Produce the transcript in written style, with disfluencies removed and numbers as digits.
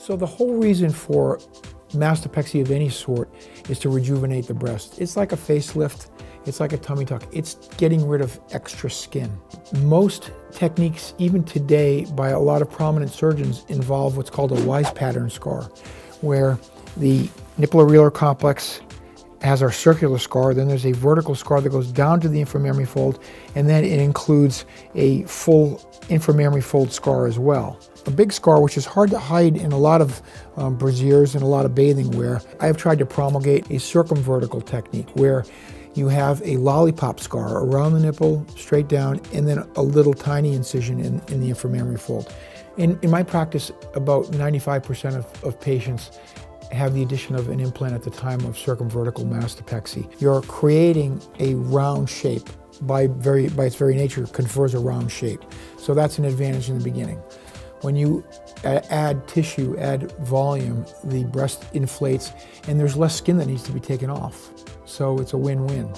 So the whole reason for mastopexy of any sort is to rejuvenate the breast. It's like a facelift, it's like a tummy tuck. It's getting rid of extra skin. Most techniques, even today, by a lot of prominent surgeons, involve what's called a Wise pattern scar, where the nipple-areolar complex has our circular scar, then there's a vertical scar that goes down to the inframammary fold, and then it includes a full inframammary fold scar as well. A big scar, which is hard to hide in a lot of brassieres and a lot of bathing wear. I have tried to promulgate a circumvertical technique where you have a lollipop scar around the nipple, straight down, and then a little tiny incision in the inframammary fold. In my practice, about 95% of patients have the addition of an implant at the time of circumvertical mastopexy. You're creating a round shape. By its very nature, confers a round shape. So that's an advantage in the beginning. When you add tissue, add volume, the breast inflates, and there's less skin that needs to be taken off. So it's a win-win.